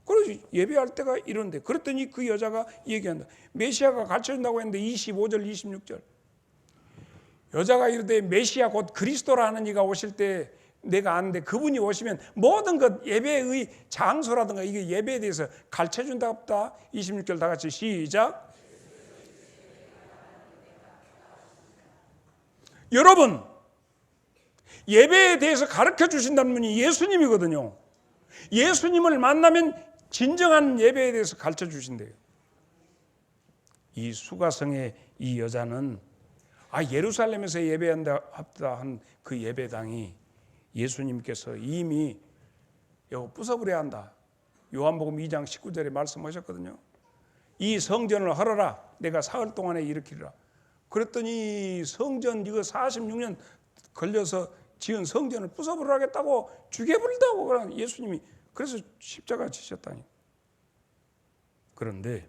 그래서 예배할 때가 이런데, 그랬더니 그 여자가 얘기한다. 메시아가 가르쳐준다고 했는데 25절 26절, 여자가 이르되 메시아 곧 그리스도라는 이가 오실 때 내가 아는데 그분이 오시면 모든 것 예배의 장소라든가 이게 예배에 대해서 가르쳐준다 없다? 26절 다 같이 시작. 여러분, 예배에 대해서 가르쳐 주신다는 분이 예수님이거든요. 예수님을 만나면 진정한 예배에 대해서 가르쳐 주신대요. 이 수가성의 이 여자는 예루살렘에서 예배한다 한 그 예배당이 예수님께서 이미 이거 부숴버려야 한다. 요한복음 2장 19절에 말씀하셨거든요. 이 성전을 헐어라. 내가 사흘 동안에 일으키리라. 그랬더니 성전 이거 46년 걸려서 지은 성전을 부숴버리라겠다고, 죽여버린다고 그런 예수님이, 그래서 십자가 지셨다니. 그런데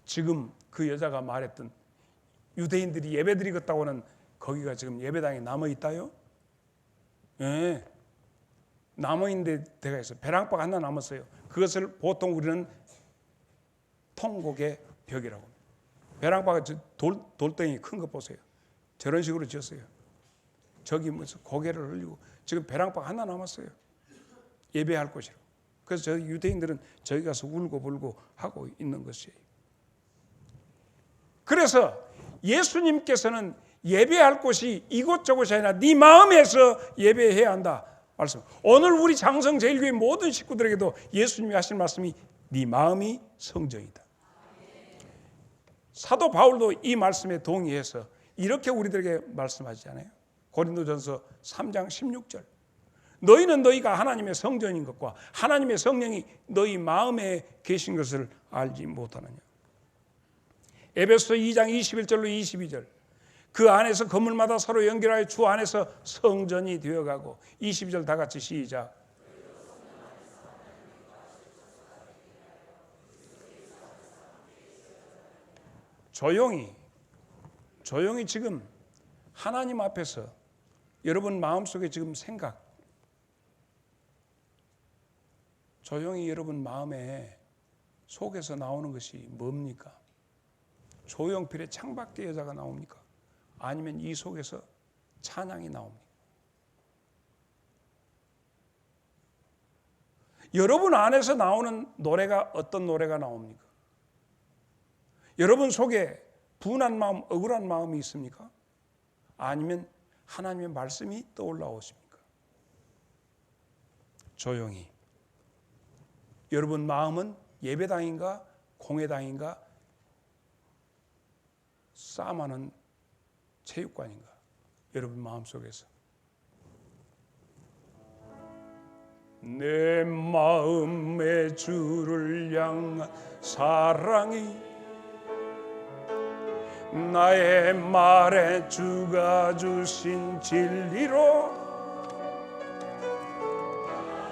지금 그 여자가 말했던 유대인들이 예배드리겠다고 하는 거기가 지금 예배당에 남아있다요? 예, 남아있는 데가 있어요. 배랑박 하나 남았어요. 그것을 보통 우리는 통곡의 벽이라고 합니다. 배랑박은 돌덩이 큰 거 보세요. 저런 식으로 지었어요. 저기 무슨 고개를 흘리고 지금 배랑박 하나 남았어요. 예배할 곳이라고. 그래서 저희 유대인들은 저기 가서 울고 불고 하고 있는 것이에요. 그래서 예수님께서는 예배할 곳이 이곳저곳이 아니라 네 마음에서 예배해야 한다 말씀. 오늘 우리 장성제일교회 모든 식구들에게도 예수님이 하신 말씀이 네 마음이 성전이다. 사도 바울도 이 말씀에 동의해서 이렇게 우리들에게 말씀하지 않아요? 고린도전서 3장 16절, 너희는 너희가 하나님의 성전인 것과 하나님의 성령이 너희 마음에 계신 것을 알지 못하느냐. 에베소 2장 21절로 22절, 그 안에서 건물마다 서로 연결하여 주 안에서 성전이 되어가고. 22절 다 같이 시작. 조용히 지금 하나님 앞에서 여러분 마음속에 지금 생각, 조용히 여러분 마음에 속에서 나오는 것이 뭡니까? 조용필의 창밖에 여자가 나옵니까? 아니면 이 속에서 찬양이 나옵니까? 여러분 안에서 나오는 노래가 어떤 노래가 나옵니까? 여러분 속에 분한 마음, 억울한 마음이 있습니까? 아니면 하나님의 말씀이 떠올라오십니까? 조용히. 여러분 마음은 예배당인가 공회당인가 싸움하는 체육관인가? 여러분 마음속에서 내 마음의 주를 향한 사랑이 나의 말에 주가 주신 진리로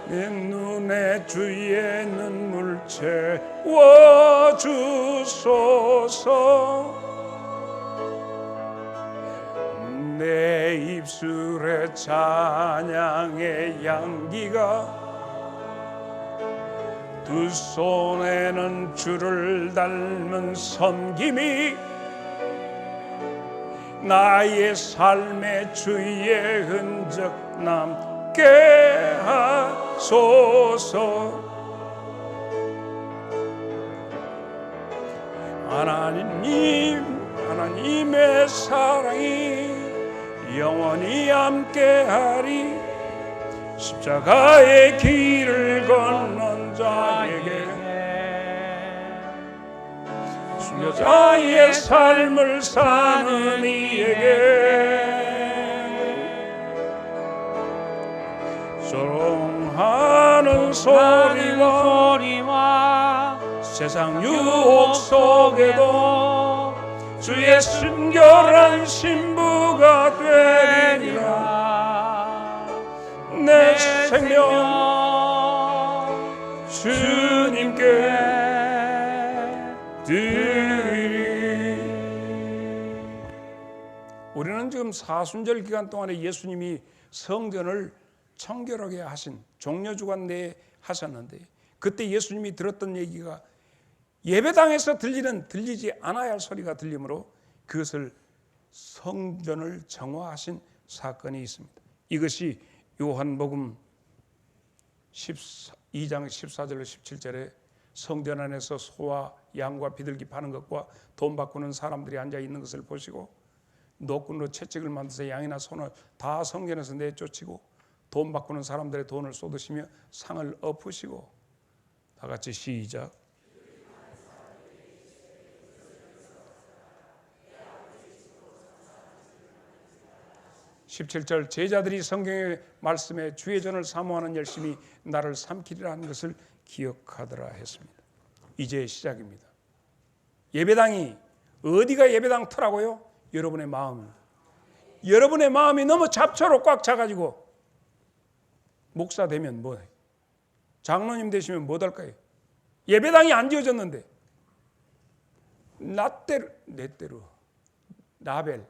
내 눈에 주의 눈물 채워 주소서. 내 입술에 찬양의 향기가 두 손에는 주를 닮은 섬김이 나의 삶에 주의 흔적 남게 하소서. 하나님의 사랑이 영원히 함께하리. 십자가의 길을 건넌 자에게 순교자의 삶을 사는 이에게 조롱하는 소리와 세상 유혹 속에도 주의 순결한 신부가 되리라. 내 생명 주님께 드리리. 우리는 지금 사순절 기간 동안에 예수님이 성전을 청결하게 하신 종려주간 내에 하셨는데, 그때 예수님이 들었던 얘기가 예배당에서 들리지 않아야 할 소리가 들리므로 그것을 성전을 정화하신 사건이 있습니다. 이것이 요한복음 2장 14절로 17절에 성전 안에서 소와 양과 비둘기 파는 것과 돈 바꾸는 사람들이 앉아 있는 것을 보시고 노끈으로 채찍을 만들어서 양이나 소를 다 성전에서 내쫓이고 돈 바꾸는 사람들의 돈을 쏟으시며 상을 엎으시고, 다 같이 시작. 17절 제자들이 성경의 말씀에 주의 전을 사모하는 열심히 나를 삼키리라 하는 것을 기억하더라 했습니다. 이제 시작입니다. 예배당이 어디가 예배당 터라고요? 여러분의 마음입니다. 여러분의 마음이 너무 잡초로 꽉 차가지고 목사 되면 뭐해? 장로님 되시면 못할까요? 예배당이 안 지어졌는데 내 때로 라벨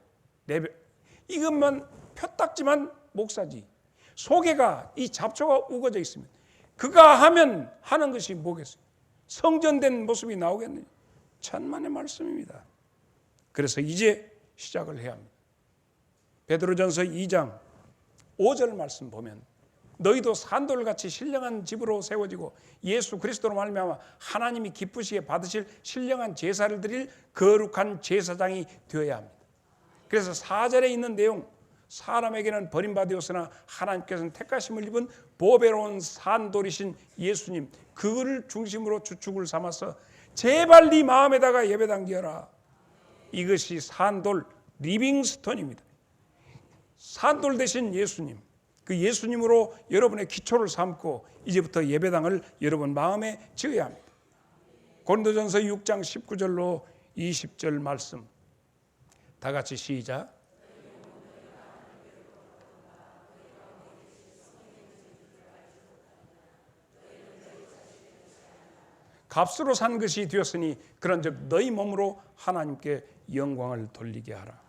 이것만 표딱지만 목사지. 속에가 이 잡초가 우거져 있습니다. 그가 하면 하는 것이 뭐겠어요? 성전된 모습이 나오겠느냐? 천만의 말씀입니다. 그래서 이제 시작을 해야 합니다. 베드로전서 2장 5절 말씀 보면 너희도 산돌같이 신령한 집으로 세워지고 예수 그리스도로 말미암아 하나님이 기쁘시게 받으실 신령한 제사를 드릴 거룩한 제사장이 되어야 합니다. 그래서 4절에 있는 내용, 사람에게는 버림받으었으나 하나님께서는 택하심을 입은 보배로운 산돌이신 예수님, 그거를 중심으로 주축을 삼아서 제발 네 마음에다가 예배당 지어라. 이것이 산돌 리빙스톤입니다. 산돌 대신 예수님, 그 예수님으로 여러분의 기초를 삼고 이제부터 예배당을 여러분 마음에 지어야 합니다. 고린도전서 6장 19절로 20절 말씀 다 같이 시작. 값으로 산 것이 되었으니 그런즉 너희 몸으로 하나님께 영광을 돌리게 하라.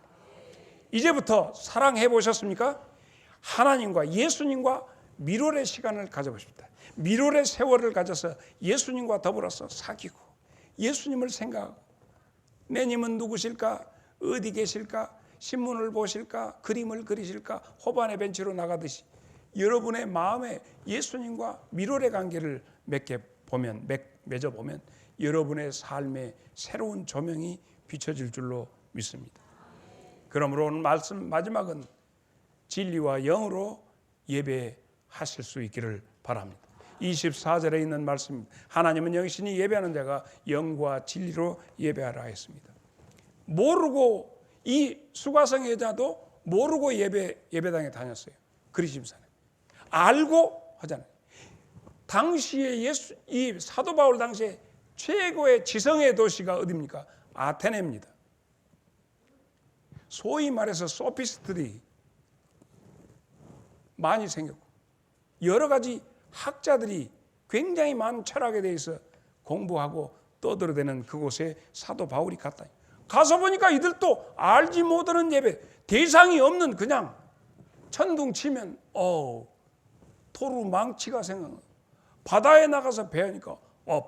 이제부터 사랑해 보셨습니까? 하나님과 예수님과 밀월의 시간을 가져보십시다. 밀월의 세월을 가져서 예수님과 더불어서 사귀고 예수님을 생각하고 내님은 누구실까? 어디 계실까? 신문을 보실까? 그림을 그리실까? 호반의 벤치로 나가듯이 여러분의 마음에 예수님과 밀월의 관계를 맺어보면 여러분의 삶에 새로운 조명이 비춰질 줄로 믿습니다. 그러므로 오늘 말씀 마지막은 진리와 영으로 예배하실 수 있기를 바랍니다. 24절에 있는 말씀, 하나님은 영이시니 예배하는 자가 영과 진리로 예배하라 했습니다. 모르고, 이 수가성 여자도 모르고 예배당에 다녔어요. 그리심산에. 알고 하잖아요. 당시에 이 사도 바울 당시에 최고의 지성의 도시가 어디입니까? 아테네입니다. 소위 말해서 소피스트들이 많이 생겼고 여러 가지 학자들이 굉장히 많은 철학에 대해서 공부하고 떠들어대는 그곳에 사도 바울이 갔다. 가서 보니까 이들도 알지 못하는 예배, 대상이 없는 그냥 천둥 치면 토르 망치가 생각나. 바다에 나가서 배우니까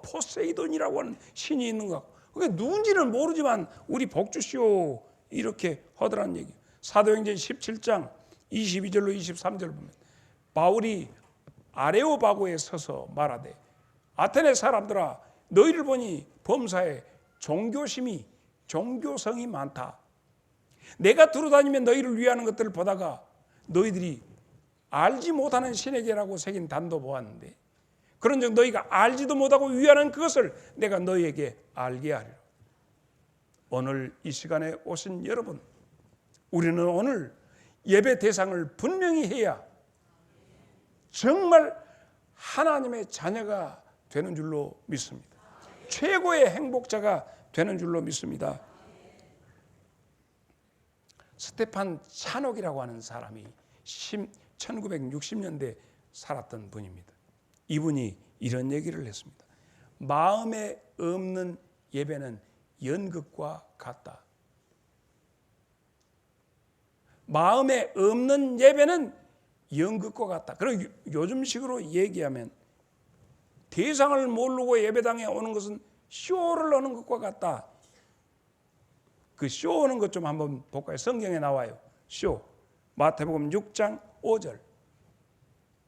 포세이돈이라고 하는 신이 있는 것 같고 그게 누군지는 모르지만 우리 복주시오 이렇게 하더란 얘기. 사도행전 17장 22절로 23절 보면 바울이 아레오바고에 서서 말하되 아테네 사람들아 너희를 보니 범사에 종교성이 많다. 내가 두루다니며 너희를 위하는 것들을 보다가 너희들이 알지 못하는 신에게라고 새긴 단도 보았는데 그런즉 너희가 알지도 못하고 위하는 그것을 내가 너희에게 알게 하리라. 오늘 이 시간에 오신 여러분, 우리는 오늘 예배 대상을 분명히 해야 정말 하나님의 자녀가 되는 줄로 믿습니다. 최고의 행복자가 되는 줄로 믿습니다. 스테판 찬옥이라고 하는 사람이 1960년대 살았던 분입니다. 이분이 이런 얘기를 했습니다. 마음에 없는 예배는 연극과 같다. 마음에 없는 예배는 연극과 같다. 그리고 요즘식으로 얘기하면 대상을 모르고 예배당에 오는 것은 쇼를 하는 것과 같다. 그 쇼하는 것 좀 한번 볼까요? 성경에 나와요. 쇼. 마태복음 6장 5절.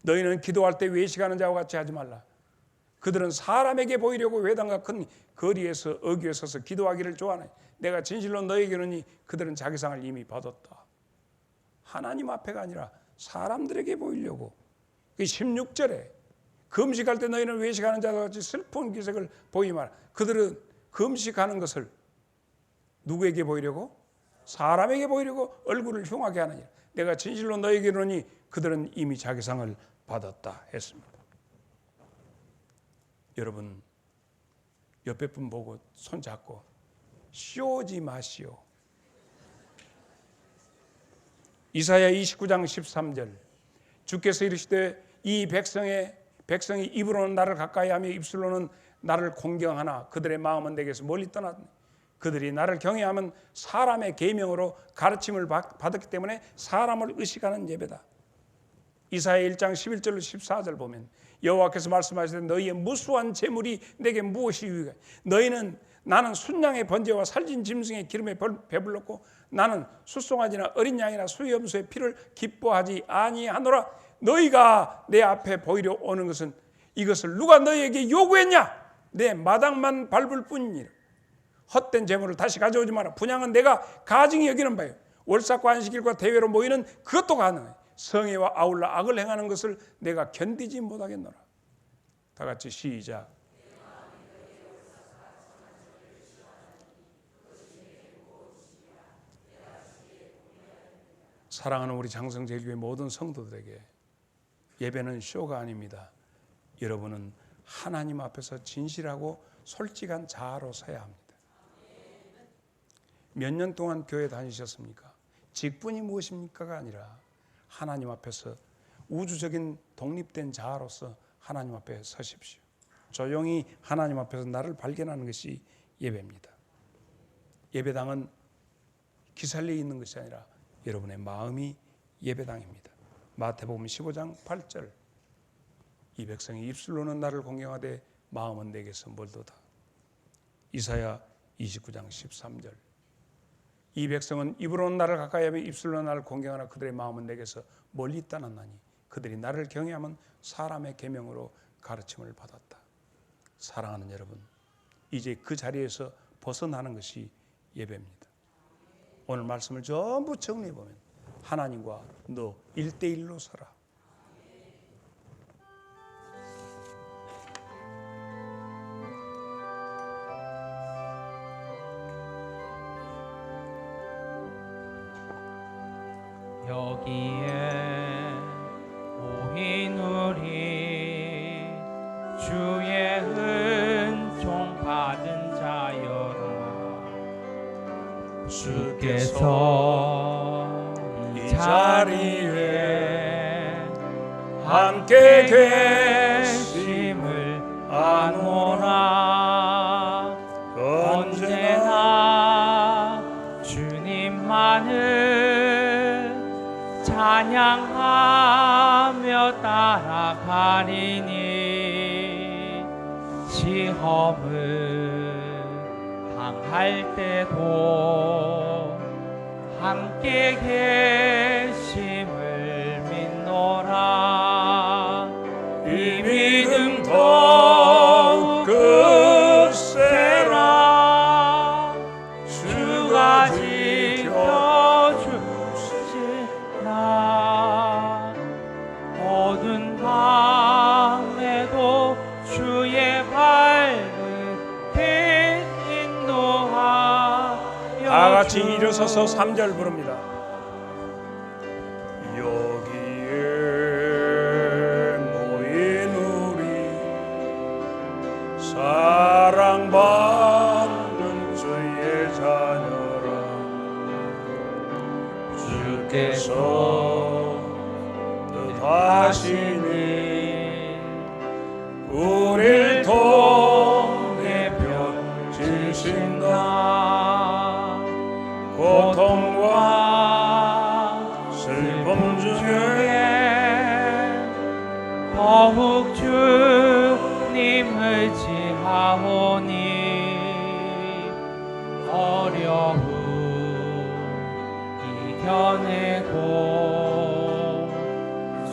너희는 기도할 때 외식하는 자와 같이 하지 말라. 그들은 사람에게 보이려고 회당과 큰 거리에서 어귀에 서서 기도하기를 좋아하네. 내가 진실로 너희에게 이르노니 그들은 자기 상을 이미 받았다. 하나님 앞에가 아니라 사람들에게 보이려고. 16절에 금식할 때 너희는 외식하는 자와 같이 슬픈 기색을 보이지 마라. 그들은 금식하는 것을 누구에게 보이려고? 사람에게 보이려고 얼굴을 흉하게 하느니라. 내가 진실로 너희에게 이르노니 그들은 이미 자기 상을 받았다 했습니다. 여러분 옆에 분 보고 손잡고 쇼지 마시오. 이사야 29장 13절 주께서 이르시되 이 백성이 입으로는 나를 가까이하며 입술로는 나를 공경하나 그들의 마음은 내게서 멀리 떠났네. 그들이 나를 경외하면 사람의 계명으로 가르침을 받았기 때문에 사람을 의식하는 예배다. 이사야 1장 11절로 14절 보면 여호와께서 말씀하시되 너희의 무수한 재물이 내게 무엇이 유익하냐. 너희는 나는 순양의 번제와 살진 짐승의 기름에 배불렀고 나는 숫송아지나 어린 양이나 수염소의 피를 기뻐하지 아니하노라. 너희가 내 앞에 보이려 오는 것은 이것을 누가 너희에게 요구했냐? 내 마당만 밟을 뿐이니라. 헛된 재물을 다시 가져오지 마라. 분향은 내가 가증히 여기는 바요. 월삭과 안식일과 대회로 모이는 그것도 가능해. 성회와 아울러 악을 행하는 것을 내가 견디지 못하겠노라. 다 같이 시작. 사랑하는 우리 장성제일교회 모든 성도들에게 예배는 쇼가 아닙니다. 여러분은 하나님 앞에서 진실하고 솔직한 자아로 서야 합니다. 몇 년 동안 교회 다니셨습니까? 직분이 무엇입니까가 아니라 하나님 앞에서 우주적인 독립된 자아로서 하나님 앞에 서십시오. 조용히 하나님 앞에서 나를 발견하는 것이 예배입니다. 예배당은 기살려 있는 것이 아니라 여러분의 마음이 예배당입니다. 마태복음 15장 8절 이 백성이 입술로는 나를 공경하되 마음은 내게서 멀도다. 이사야 29장 13절 이 백성은 입으로는 나를 가까이 하며 입술로는 나를 공경하나 그들의 마음은 내게서 멀리 있다나니 그들이 나를 경외하면 사람의 계명으로 가르침을 받았다. 사랑하는 여러분, 이제 그 자리에서 벗어나는 것이 예배입니다. 오늘 말씀을 전부 정리해 보면 하나님과 너 1대1로 살아. 여기에 모인 우리 주의 은총 받은 자여라. 주께서 이 자리에 함께 계심을 아노라. 언제나 주님만을 찬양하며 따라가리니 시험을 당할 때도 함께 계심을 믿노라. 이 믿음 더욱 굳세라. 주가 지켜주시라. 어두운 밤에도 주의 밝은 빛 인도하여. 다 같이 일어서서 3절 부릅니다. 여기에 모인 우리 사랑받는 주의 자녀라. 주께서 뜻하시니 우리를 통해 펴주신다. 고통과 슬픔 중에 더욱 주님 의지하오니 어려움 이겨내고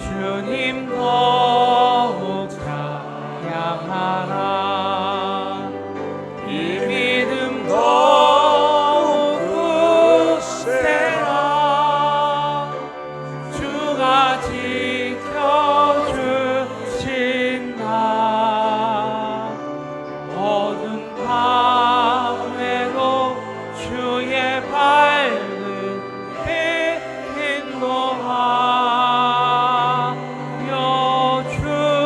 주님 더욱 찬양하라. 이 믿음 더욱 굳세라. 주가 지켜주신다. 어두운 밤에도 주의 밝은 빛 인도하여 주신다.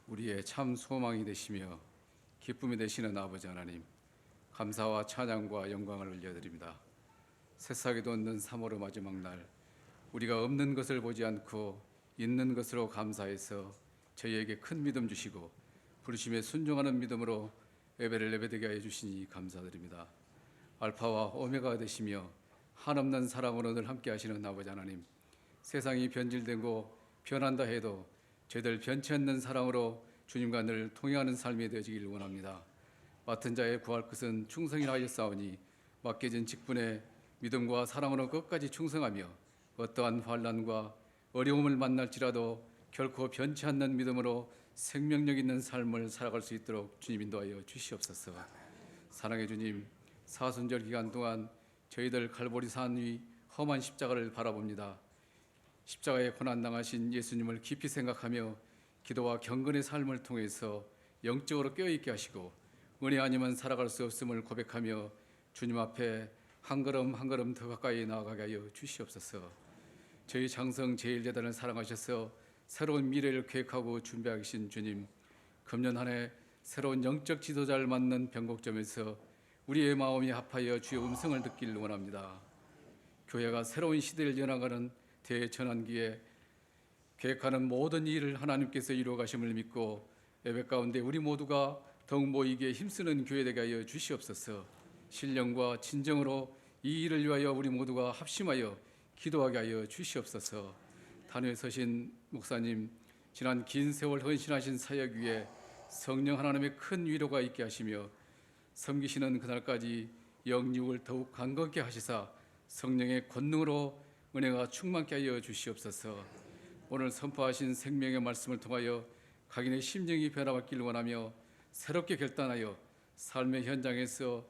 우리의 참 소망이 되시며 기쁨이 되시는 아버지 하나님, 감사와 찬양과 영광을 올려드립니다. 새싹에도 없는 3월의 마지막 날, 우리가 없는 것을 보지 않고 있는 것으로 감사해서 저희에게 큰 믿음 주시고 부르심에 순종하는 믿음으로 예배를 예배되게 하여 주시니 감사드립니다. 알파와 오메가가 되시며 한없는 사랑으로 늘 함께 하시는 아버지 하나님, 세상이 변질되고 변한다 해도 저희들 변치 않는 사랑으로 주님과 늘 통행하는 삶이 되어지길 원합니다. 맡은 자의 구할 것은 충성이라 하였사오니 맡겨진 직분에 믿음과 사랑으로 끝까지 충성하며 어떠한 환난과 어려움을 만날지라도 결코 변치 않는 믿음으로 생명력 있는 삶을 살아갈 수 있도록 주님 인도하여 주시옵소서. 사랑의 주님, 사순절 기간 동안 저희들 갈보리산 위 험한 십자가를 바라봅니다. 십자가에 고난당하신 예수님을 깊이 생각하며 기도와 경건의 삶을 통해서 영적으로 깨어있게 하시고 은혜 아니면 살아갈 수 없음을 고백하며 주님 앞에 한 걸음 한 걸음 더 가까이 나아가게 하여 주시옵소서. 저희 장성 제1재단을 사랑하셔서 새로운 미래를 계획하고 준비하신 주님, 금년 한 해 새로운 영적 지도자를 만난 변곡점에서 우리의 마음이 합하여 주의 음성을 듣기를 원합니다. 교회가 새로운 시대를 열어가는 대전환기에 계획하는 모든 일을 하나님께서 이루어 가심을 믿고 예배 가운데 우리 모두가 더욱 모이기에 힘쓰는 교회 되게 하여 주시옵소서. 신령과 진정으로 이 일을 위하여 우리 모두가 합심하여 기도하게 하여 주시옵소서. 단위에 서신 목사님, 지난 긴 세월 헌신하신 사역 위에 성령 하나님의 큰 위로가 있게 하시며 섬기시는 그날까지 영육을 더욱 강건케 하시사 성령의 권능으로 은혜가 충만케 하여 주시옵소서. 오늘 선포하신 생명의 말씀을 통하여 각인의 심령이 변화받기를 원하며 새롭게 결단하여 삶의 현장에서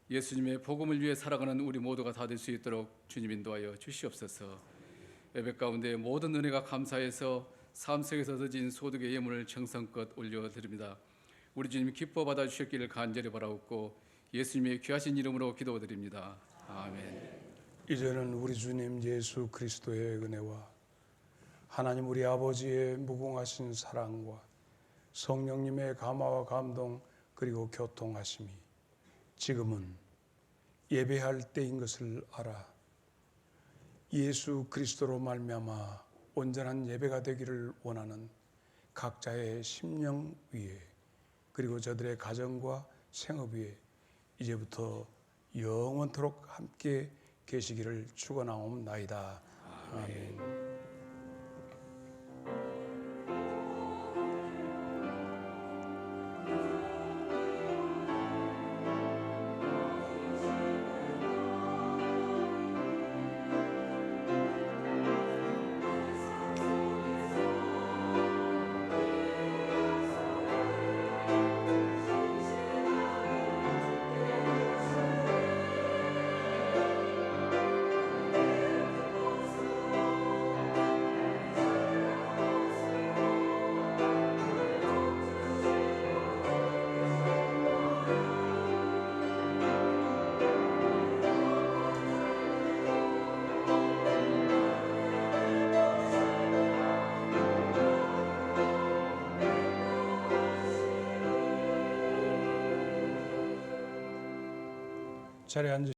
예수님의 복음을 위해 살아가는 우리 모두가 다 될 수 있도록 주님 인도하여 주시옵소서. 예배 가운데 모든 은혜가 감사해서 삶 속에서 얻어진 소득의 예물을 정성껏 올려드립니다. 우리 주님 기뻐 받아주셨기를 간절히 바라옵고 예수님의 귀하신 이름으로 기도드립니다. 아멘. 이제는 우리 주님 예수 그리스도의 은혜와 하나님 우리 아버지의 무궁하신 사랑과 성령님의 감화와 감동 그리고 교통하심이 지금은 예배할 때인 것을 알아 예수 그리스도로 말미암아 온전한 예배가 되기를 원하는 각자의 심령 위에 그리고 저들의 가정과 생업 위에 이제부터 영원토록 함께 계시기를 축원하옵나이다. 아멘. 자리에 앉으